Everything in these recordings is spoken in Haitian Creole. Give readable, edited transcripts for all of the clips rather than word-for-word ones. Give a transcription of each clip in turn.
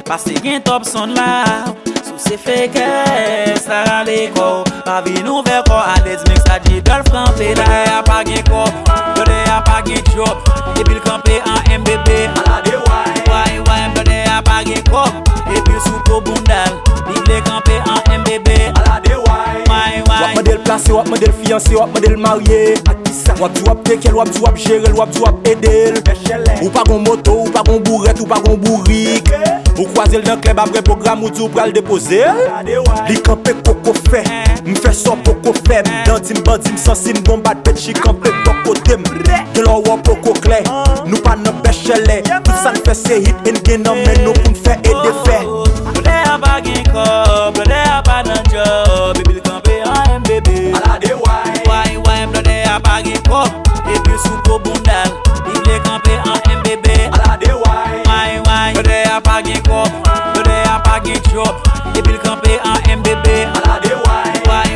Parce que gen top son là. Sous ces fake, ça rend les corps. Ma vie nous fait quoi? Alex mix a dit golf campé. Là y'a pas gen corps. Là y'a pas gen job. Et puis le campé en MBB. Ala de Why, là y'a pas gen corps. Et puis sous ko bundal. Vive les campé en MBB. Ala de Wap modèle placé, wap modèle fiancé, wap modèle marié. Wap di wap tekel, wap di wap gérel, wap di wap edel. Ou pa gon moto, ou pa gon bourrette, ou pa gon bourrique. Ou croisel dans club après programme ou tu pral déposer. Li campé coco fait, m'fait son poco fait. Dans tim bandim sans sim bomba de chi campé poco dem. De l'or wap poco clair, nous pas nan péchele. Tout ça n'fait c'est hit en gen nan men nous pour n'fait et défait. Là y'a pas gen corps. Là y'a pas nan job. Et puis le campé en MBB. Ala de Why, là y'a pas gen corps. Et puis sous ko bundal. Vive les campé en MBB. Ala de Why, là y'a pas gen corps. Là y'a pas gen job. Et puis le campé en MBB. Ala de Why,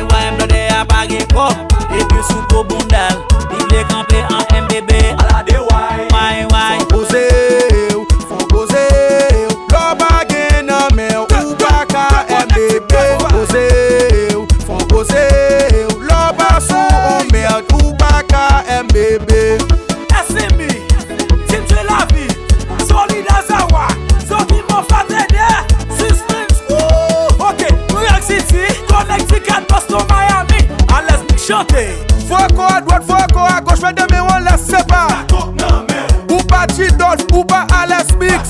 là y'a pas gen corps. Et puis sous ko bundal. Vive les campé en MBB. Ala de Why. Fon pose, lo bagen nan men ou baka MBB. Fon pose, lo basou on merde ou baka MBB. SMB, Tintre la vie, Solid Azawa, Zoki mon fatene, Suspense, ok, New York City, Connecticut, Boston, Miami, Alex Mix chante. Foko à droite, foko à gauche, mais demain on laisse pas. Ou pas G-Dolph, ou pas Alex Mix.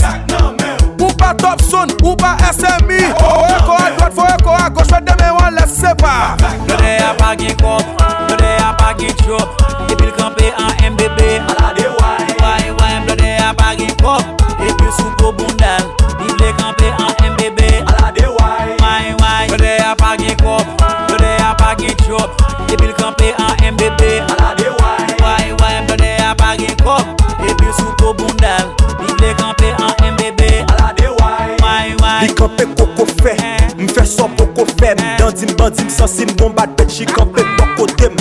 Ou pas Topson, ou pas SMI. Foko à droite, foko à gauche, mais demain on laisse pas. Le y'a pas gen cop, le y'a pas gen job, et puis le campé en MBB. Ala de Why, le y'a pas gen cop, et puis sous ko bundal, vive les campé en MBB. Ala de Why, le y'a pas gen cop, le y'a pas gen job, et puis le campé en MBB. Ala de Why, le y'a pas gen cop, et puis sous ko bundal, vive les campé en MBB. Ala de Why, Li campé coco fait, m'fait son poco fait. Dans tim bandim sans sim bomba de chi campé poco dem.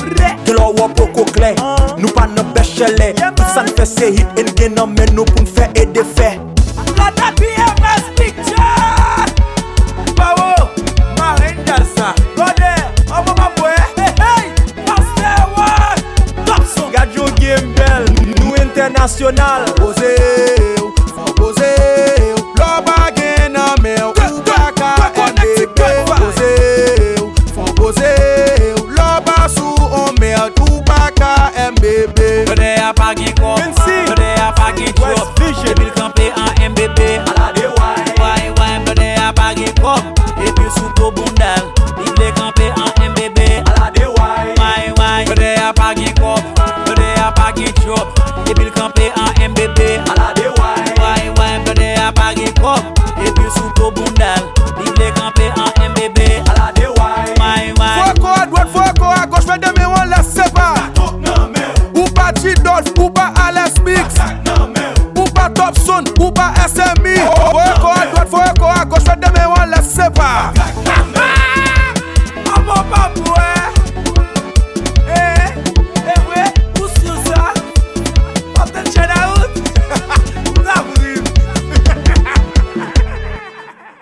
De l'or wap poco clair, nous pas nan péchele. Tout ça n'fait c'est hit en gen nan men nous pour n'fait et défait. la date BMS Picture. Bravo, Marine Delsa, Godé, Obama Boy, hey, Pasteur One, Topson, Gadjo Game Bell, nous international. Pose, fon pose, lo bagen nan men ou baka MBB. Fon pose, lo basou on merde ou baka MBB. le y'a pas gen cop, le y'a pas gen job, et puis le campé en MBB. Ala de Why, le y'a pas gen cop, et puis sous ko